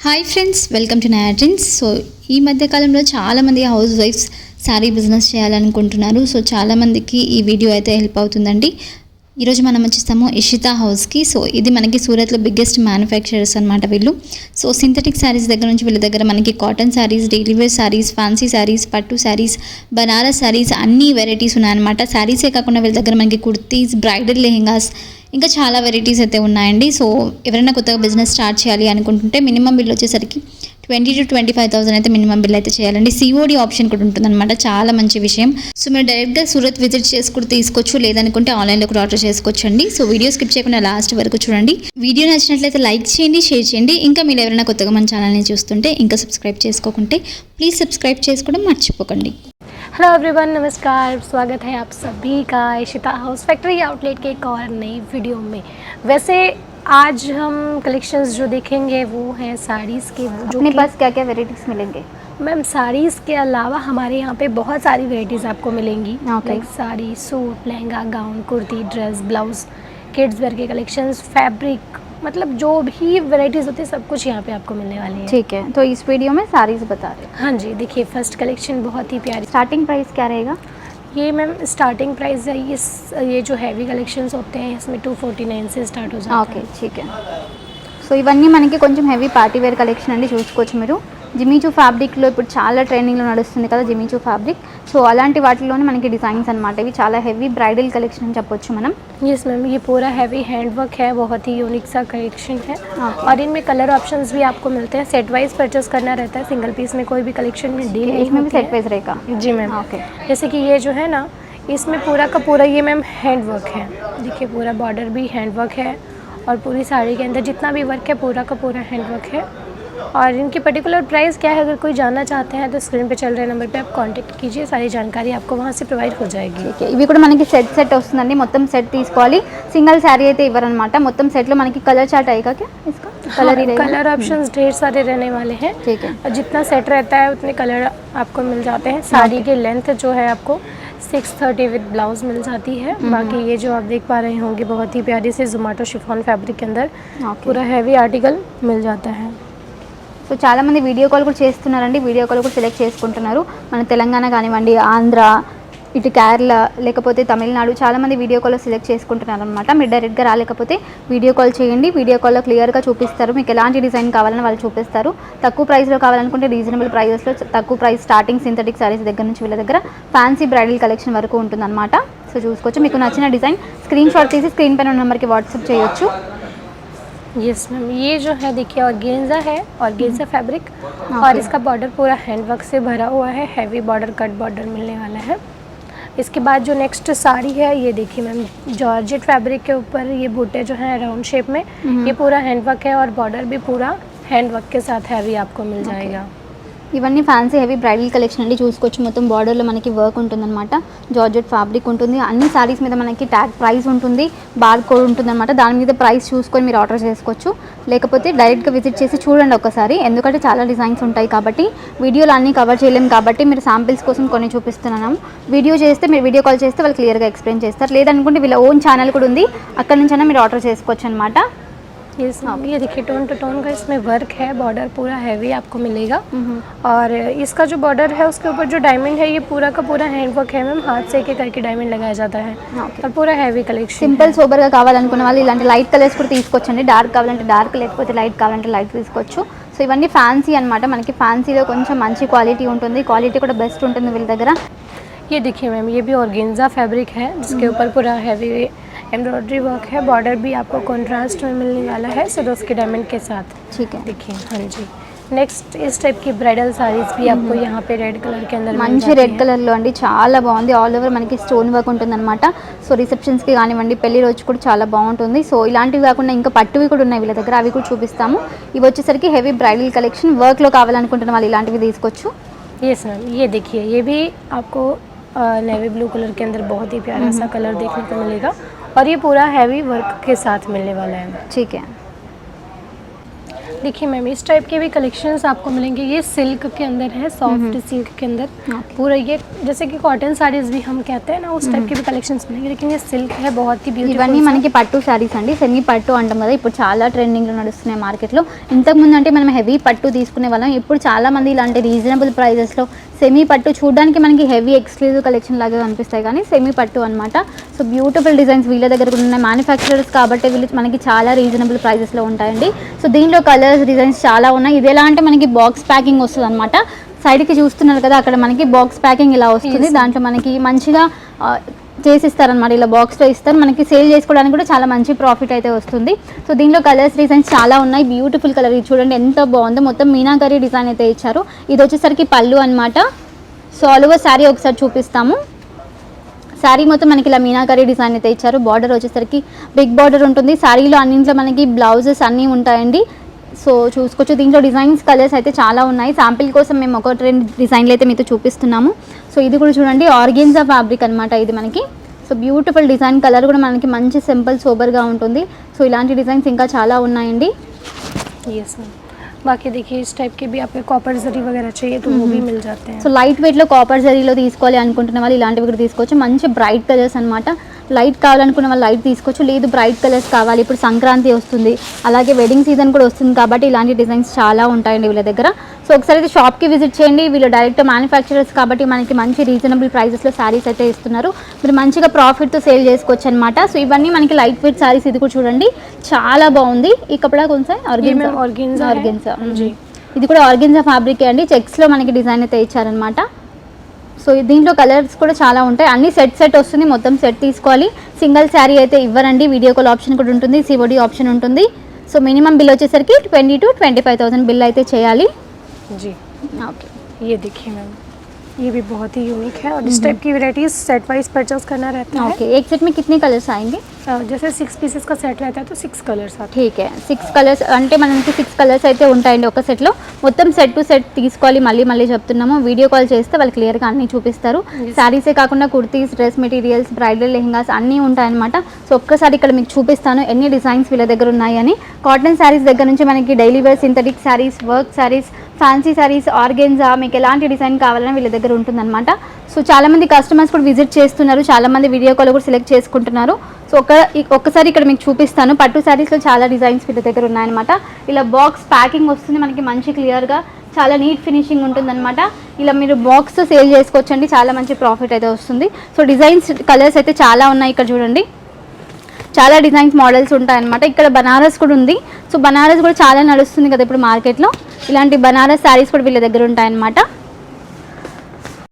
Hi friends, welcome to నయా trends. So ఈ మధ్య కాలంలో చాలామంది హౌస్ వైఫ్స్ శారీ బిజినెస్ చేయాలనుకుంటున్నారు. సో చాలామందికి ఈ వీడియో అయితే హెల్ప్ అవుతుందండి. ఈరోజు మనం వచ్చేస్తాము ఇషితా హౌస్కి. సో ఇది మనకి సూరత్లో బిగ్గెస్ట్ మ్యానుఫ్యాక్చరర్స్ అనమాట వీళ్ళు. సో సింథటిక్ శారీస్ దగ్గర నుంచి వీళ్ళ దగ్గర మనకి cotton saris, daily wear saris, fancy saris, పట్టు శారీస్, బనారస్ శారీస్ అన్ని వెరైటీస్ ఉన్నాయన్నమాట. శారీసే కాకుండా వీళ్ళ దగ్గర మనకి కుర్తీస్, బ్రైడల్ లెహెంగాస్, ఇంకా చాలా వెరైటీస్ అయితే ఉన్నాయండి. సో ఎవరైనా కొత్తగా బిజినెస్ స్టార్ట్ చేయాలి అనుకుంటుంటే మినిమం బిల్ వచ్చేసరికి 20,000 to 25,000 అయితే మినిమం బిల్ అయితే చేయాలండి. సిఓడి ఆప్షన్ కూడా ఉంటుందన్నమాట, చాలా మంచి విషయం. సో మీరు డైరెక్ట్గా సూరత్ విజిట్ చేసుకుని తీసుకోవచ్చు, లేదనుకుంటే ఆన్లైన్లో కూడా ఆర్డర్ చేసుకోవచ్చు అండి. సో వీడియో స్కిప్ చేయకుండా లాస్ట్ వరకు చూడండి. వీడియో నచ్చినట్లయితే లైక్ చేయండి, షేర్ చేయండి. ఇంకా మీరు ఎవరైనా కొత్తగా మన ఛానల్ని చూస్తుంటే ఇంకా సబ్స్క్రైబ్ చేసుకోకుంటే ప్లీజ్ సబ్స్క్రైబ్ చేసుకోవడం మర్చిపోకండి. हेलो एवरीवन, नमस्कार। स्वागत है आप सभी का इशिता हाउस फैक्ट्री आउटलेट के एक और नई वीडियो में। वैसे आज हम कलेक्शंस जो देखेंगे वो हैं साड़ीज़ के। जो अपने पास क्या क्या वेराइटीज़ मिलेंगे? मैम साड़ीज़ के अलावा हमारे यहाँ पे बहुत सारी वेराइटीज़ आपको मिलेंगी। Like sari, suit, lehenga, gown, kurti, dress, blouse, kids where के कलेक्शंस, फैब्रिक, मतलब जो भी वैराइटीज़ होती है सब कुछ यहाँ पे आपको मिलने वाली है। ठीक है, तो इस वीडियो में साड़ीज़ बता रहे हैं। हाँ जी, देखिए फर्स्ट कलेक्शन बहुत ही प्यारी। स्टार्टिंग प्राइस क्या रहेगा? ये मैम स्टार्टिंग प्राइस है, ये जो हैवी कलेक्शंस होते हैं इसमें 249 से स्टार्ट हो जाता है। ఓకే, ठीक है. సో ఇవన్నీ మనకి కొంచెం హెవీ పార్టీ వేర్ కలెక్షన్ అండి. చూసుకోవచ్చు మీరు. జిమిచూ ఫ్యాబ్రిక్లో ఇప్పుడు చాలా ట్రెండింగ్లో నడుస్తుంది కదా జిమిచూ ఫ్యాబ్రిక్. సో అలాంటి వాటిలోనే మనకి డిజైన్స్ అనమాట. ఇవి చాలా హెవీ బ్రైడల్ కలెక్షన్ అని చెప్పొచ్చు మనం. यस मैम, ये पूरा हैवी हैंड वर्क है, बहुत ही यूनिक सा कलेक्शन है। और इनमें कलर ऑप्शंस भी आपको मिलते हैं। सेट वाइज परचेस करना रहता है, सिंगल पीस में कोई भी कलेक्शन में डील नहीं इसमें भी होती सेट है। प्राइस रहेगा? जी मैम, ओके. जैसे कि ये जो है ना, इसमें पूरा का पूरा ये मैम हैंड वर्क है। देखिए पूरा बॉर्डर भी हैंड वर्क है और पूरी साड़ी के अंदर जितना भी वर्क है पूरा का पूरा हैंड वर्क है। और इनकी पर्टिकुलर प्राइस क्या है, अगर कोई जानना चाहते हैं तो स्क्रीन पे चल रहे नंबर पे आप कांटेक्ट कीजिए, सारी जानकारी आपको वहाँ से प्रोवाइड हो जाएगी। ఓకే, ఇవి కూడా మనకి సెట్ వస్తుందండి. మొత్తం సెట్ తీసుకోవాలి, సింగిల్ శారీ అయితే ఇవ్వరనమాట. మొత్తం సెట్లో మనకి కలర్ చార్ట్ आएगा क्या इसका? कलर ही रहेगा? कलर ऑप्शंस ढेर सारे रहने वाले हैं। ठीक है. और जितना सेट रहता है उतने कलर आपको मिल जाते हैं। साड़ी की लेंथ जो है आपको 630 विद ब्लाउज मिल जाती है। बाकी ये जो आप देख पा रहे होंगे बहुत ही प्यारी से जोमेटो शिफॉन फैब्रिक के अंदर पूरा हैवी आर्टिकल मिल जाता है। సో చాలామంది వీడియో కాల్ కూడా చేస్తున్నారండి. వీడియో కాల్ కూడా సెలెక్ట్ చేసుకుంటున్నారు. మన తెలంగాణ కానివ్వండి, ఆంధ్ర, ఇటు కేరళ, లేకపోతే తమిళనాడు, చాలామంది వీడియో కాల్లో సెలెక్ట్ చేసుకుంటున్నారు అనమాట. మీరు డైరెక్ట్గా రాలేకపోతే వీడియో కాల్ చేయండి. వీడియో కాల్లో క్లియర్గా చూపిస్తారు, మీకు ఎలాంటి డిజైన్ కావాలని వాళ్ళు చూపిస్తారు. తక్కువ ప్రైస్లో కావాలనుకుంటే రీజనబుల్ ప్రైజెస్లో తక్కువ ప్రైస్ స్టార్టింగ్ సింథటిక్ సారీస్ దగ్గర నుంచి వీళ్ళ దగ్గర ఫ్యాన్సీ బ్రైడల్ కలెక్షన్ వరకు ఉంటుందన్నమాట. సో చూసుకోవచ్చు. మీకు నచ్చిన డిజైన్ స్క్రీన్ షాట్ తీసి స్క్రీన్ పైన నెంబర్కి వాట్సాప్ చేయొచ్చు. यस मैम, ये जो है देखिए ऑर्गेन्जा है, ऑर्गेन्जा फैब्रिक। और इसका बॉर्डर पूरा हैंड वर्क से भरा हुआ है, हैवी बॉर्डर, कट बॉर्डर मिलने वाला है। इसके बाद जो नेक्स्ट साड़ी है ये देखिए मैम, जॉर्जेट फैब्रिक के ऊपर ये बूटे जो हैं राउंड शेप में, ये पूरा हैंड वर्क है और बॉर्डर भी पूरा हैंड वर्क के साथ हैवी आपको मिल जाएगा। ఇవన్నీ ఫ్యాన్సీ హెవీ బ్రైడల్ కలెక్షన్ అండి. చూసుకోవచ్చు. మొత్తం బార్డర్లో మనకి వర్క్ ఉంటుందన్నమాట. జార్జెట్ ఫ్యాబ్రిక్ ఉంటుంది. అన్ని సారీస్ మీద మనకి ట్యాగ్ ప్రైస్ ఉంటుంది, బార్ కోడ్ ఉంటుందన్నమాట. దాని మీద ప్రైస్ చూసుకొని మీరు ఆర్డర్ చేసుకోవచ్చు. లేకపోతే డైరెక్ట్గా విజిట్ చేసి చూడండి ఒకసారి, ఎందుకంటే చాలా డిజైన్స్ ఉంటాయి కాబట్టి వీడియోలో అన్నీ కవర్ చేయలేము. కాబట్టి మీరు శాంపిల్స్ కోసం కొన్ని చూపిస్తున్నాము. వీడియో చేస్తే మీరు వీడియో కాల్ చేస్తే వాళ్ళు క్లియర్గా ఎక్స్ప్లెయిన్ చేస్తారు. లేదనుకుంటే వీళ్ళ ఓన్ ఛానల్ కూడా ఉంది, అక్కడ నుంచైనా మీరు ఆర్డర్ చేసుకోవచ్చు అనమాట. ये देखिए टोन टू टोन का इसमें वर्क है, बॉर्डर पूरा हैवी आपको मिलेगा। और इसका जो बॉर्डर है उसके ऊपर जो डायमंड है ये पूरा का पूरा हैंड वर्क है मैम, हाथ से एक करके डायमंड लगाया जाता है। और पूरा हैवी कलेक्शन, సింపుల్ సూపర్గా కావాలనుకున్న వాళ్ళు ఇలాంటి లైట్ కలర్స్ కూడా తీసుకోవచ్చండి. డార్క్ కావాలంటే డార్క్, లేకపోతే లైట్ కావాలంటే లైట్ తీసుకోవచ్చు. సో ఇవన్నీ ఫ్యాన్సీ అనమాట. మనకి ఫ్యాన్సీలో కొంచెం మంచి క్వాలిటీ ఉంటుంది, క్వాలిటీ కూడా బెస్ట్ ఉంటుంది వీళ్ళ దగ్గర. ये देखिए मैम, ये भी ऑर्गेन्जा फैब्रिक है जिसके ऊपर पूरा हैवी एम्ब्रॉयडरी वर्क है। बॉर्डर भी आपको कॉन्ट्रास्ट में मिलने वाला है सिरोज के डायमंड के साथ। ठीक है. देखिए हाँ जी, नेक्स्ट इस टाइप की ब्राइडल साड़ीज भी आपको यहाँ पे रेड कलर के अंदर మంచి రెడ్ కలర్లో అండి. చాలా బాగుంది. ఆల్ ఓవర్ మనకి స్టోన్ వర్క్ ఉంటుందన్నమాట. సో రిసెప్షన్స్కి కానివ్వండి, పెళ్లి రోజు కూడా చాలా బాగుంటుంది. సో ఇలాంటివి కాకుండా ఇంకా పట్టువి కూడా ఉన్నాయి వీళ్ళ దగ్గర, అవి కూడా చూపిస్తాము. ఇవి వచ్చేసరికి హెవీ బ్రైడల్ కలెక్షన్. వర్క్లో కావాలనుకుంటున్న వాళ్ళు ఇలాంటివి తీసుకోవచ్చు. यस मैम, ये देखिए ये भी आपको नेवी ब्लू कलर के अंदर बहुत ही प्यारा सा कलर देखने को मिलेगा और ये पूरा हैवी वर्क के साथ मिलने वाला है। ठीक है. देखिए मैम इस टाइप के भी कलेक्शंस आपको मिलेंगे। ये सिल्क के अंदर है, सॉफ्ट सिल्क के अंदर पूरा ये जैसे कि कॉटन साड़ीज भी हम कहते हैं ना, उस टाइप के भी कलेक्शंस मिलेंगे। लेकिन ये सिल्क है, बहुत ही ఇవన్నీ ब्यूटीफुल। మనకి పట్టు శారీస్ అండి, సెమీ పట్టు అంటాం కదా, ఇప్పుడు చాలా ట్రెండింగ్లో నడుస్తున్నాయి మార్కెట్లో. ఇంతకుముందు అంటే మనం హెవీ పట్టు తీసుకునే వాళ్ళం, ఇప్పుడు చాలా మంది ఇలాంటి రీజనబుల్ ప్రైజెస్లో సెమీ పట్టు చూడడానికి మనకి హెవీ ఎక్స్క్లూజివ్ కలెక్షన్ లాగా కనిపిస్తాయి కానీ సెమీ పట్టు అనమాట. సో బ్యూటిఫుల్ డిజైన్స్ వీళ్ళ దగ్గర ఉన్న మ్యానుఫ్యాక్చరర్స్ కాబట్టి వీళ్ళు మనకి చాలా రీజనబుల్ ప్రైజెస్లో ఉంటాయండి. సో దీంట్లో కలర్స్ డిజైన్స్ చాలా ఉన్నాయి. ఇది ఎలా అంటే మనకి బాక్స్ ప్యాకింగ్ వస్తుంది అనమాట. సైడ్కి చూస్తున్నారు కదా, అక్కడ మనకి బాక్స్ ప్యాకింగ్ ఇలా వస్తుంది. దాంట్లో మనకి మంచిగా చేసిస్తారనమాట, ఇలా బాక్స్లో ఇస్తారు. మనకి సేల్ చేసుకోవడానికి కూడా చాలా మంచి ప్రాఫిట్ అయితే వస్తుంది. సో దీంట్లో కలర్స్ డిజైన్స్ చాలా ఉన్నాయి. బ్యూటిఫుల్ కలర్ ఇది చూడండి ఎంత బాగుందో, మొత్తం మీనాకరీ డిజైన్ అయితే ఇచ్చారు. ఇది వచ్చేసరికి పళ్ళు అనమాట. సో ఆల్ ఓవర్ శారీ ఒకసారి చూపిస్తాము. శారీ మొత్తం మనకి ఇలా మీనాకరీ డిజైన్ అయితే ఇచ్చారు. బార్డర్ వచ్చేసరికి బిగ్ బార్డర్ ఉంటుంది. శారీలో అన్నింట్లో మనకి బ్లౌజెస్ అన్నీ ఉంటాయండి. సో చూసుకోవచ్చు, దీంట్లో డిజైన్స్ కలర్స్ అయితే చాలా ఉన్నాయి. శాంపిల్ కోసం మేము ఒక 2 డిజైన్లు అయితే మీతో చూపిస్తున్నాము. సో ఇది కూడా చూడండి, ఆర్గెన్జా ఫ్యాబ్రిక్ అనమాట ఇది మనకి. సో బ్యూటిఫుల్ డిజైన్, కలర్ కూడా మనకి మంచి సింపుల్ సోబర్గా ఉంటుంది. సో ఇలాంటి డిజైన్స్ ఇంకా చాలా ఉన్నాయండి. यस मैम, बाकी देखिए इस टाइप के भी आपको कॉपर जरी वगैरह चाहिए तो वो भी मिल जाते हैं। సో లైట్ వెయిట్లో కాపర్ జరీలో తీసుకోవాలి అనుకుంటున్న వాళ్ళు ఇలాంటివి కూడా తీసుకోవచ్చు. మంచి బ్రైట్ కలర్స్ అనమాట. లైట్ కావాలనుకున్న వాళ్ళు లైట్ తీసుకోవచ్చు, లేదు బ్రైట్ కలర్స్ కావాలి, ఇప్పుడు సంక్రాంతి వస్తుంది, అలాగే వెడ్డింగ్ సీజన్ కూడా వస్తుంది కాబట్టి ఇలాంటి డిజైన్స్ చాలా ఉంటాయండి వీళ్ళ దగ్గర. సో ఒకసారి అయితే షాప్కి విజిట్ చేయండి. వీళ్ళు డైరెక్ట్ మ్యానుఫ్యాక్చరర్స్ కాబట్టి మనకి మంచి రీజనబుల్ ప్రైజెస్లో శారీస్ అయితే ఇస్తున్నారు. మీరు మంచిగా ప్రాఫిట్తో సేల్ చేసుకోవచ్చు అనమాట. సో ఇవన్నీ మనకి లైట్ వెయిట్ శారీస్. ఇది కూడా చూడండి చాలా బాగుంది. ఈ కపడా కొంచెం ఆర్గెన్జా, ఇది కూడా ఆర్గెన్జా ఫ్యాబ్రిక్ అండి. చెక్స్లో మనకి డిజైన్ అయితే ఇచ్చారనమాట. సో దీంట్లో కలర్స్ కూడా చాలా ఉంటాయి. అన్ని సెట్ వస్తుంది, మొత్తం సెట్ తీసుకోవాలి. సింగిల్ శారీ అయితే ఇవ్వరండి. వీడియో కాల్ ఆప్షన్ కూడా ఉంటుంది, సిఓడి ఆప్షన్ ఉంటుంది. సో మినిమం బిల్ వచ్చేసరికి 20,000 to 25,000 బిల్ అయితే చేయాలి. जी ఓకే, ये देखिए मैम, ये भी बहुत ही यूनिक है और इस टाइप की वैराइटीज सेट वाइज परचेस करना रहता है। ఓకే. एक सेट में कितने कलर्स आएंगे? जैसे 6 पीसेस का सेट रहता है तो 6 कलर्स आते ठीक है, 6 కలర్స్ అంటే మనకి 6 కలర్స్ అయితే ఉంటాయండి ఒక సెట్లో. మొత్తం సెట్ టు సెట్ తీసుకోవాలి. మళ్ళీ చెప్తున్నాము, వీడియో కాల్ చేస్తే వాళ్ళు క్లియర్గా అన్నీ చూపిస్తారు. శారీసే కాకుండా kurtis, dress materials, bridal lehengas అన్నీ ఉంటాయన్నమాట. సో ఒక్కసారి ఇక్కడ మీకు చూపిస్తాను ఎన్ని డిజైన్స్ వీళ్ళ దగ్గర ఉన్నాయని. కాటన్ శారీస్ దగ్గర నుంచి మనకి daily wear synthetic saris, work saris, fancy saris, organza, మీకు ఎలాంటి డిజైన్ కావాలన్నా వీళ్ళ దగ్గర ఉంటుందన్నమాట. సో చాలామంది కస్టమర్స్ కూడా విజిట్ చేస్తున్నారు, చాలామంది వీడియో కాల్ కూడా సెలెక్ట్ చేసుకుంటున్నారు. సో ఒక్కసారి ఇక్కడ మీకు చూపిస్తాను. పట్టు శారీస్లో చాలా డిజైన్స్ వీళ్ళ దగ్గర ఉన్నాయన్నమాట. ఇలా బాక్స్ ప్యాకింగ్ వస్తుంది మనకి, మంచి క్లియర్గా చాలా నీట్ ఫినిషింగ్ ఉంటుందన్నమాట. ఇలా మీరు బాక్స్తో సేల్ చేసుకోవచ్చండి, చాలా మంచి ప్రాఫిట్ అయితే వస్తుంది. సో డిజైన్స్ కలర్స్ అయితే చాలా ఉన్నాయి. ఇక్కడ చూడండి చాలా డిజైన్స్ మోడల్స్ ఉంటాయన్నమాట. ఇక్కడ బనారస్ కూడా ఉంది. సో బనారస్ కూడా చాలా నడుస్తుంది కదా ఇప్పుడు మార్కెట్లో. ఇలాంటి బనారస్ శారీస్ కూడా వీళ్ళ దగ్గర ఉంటాయన్నమాట.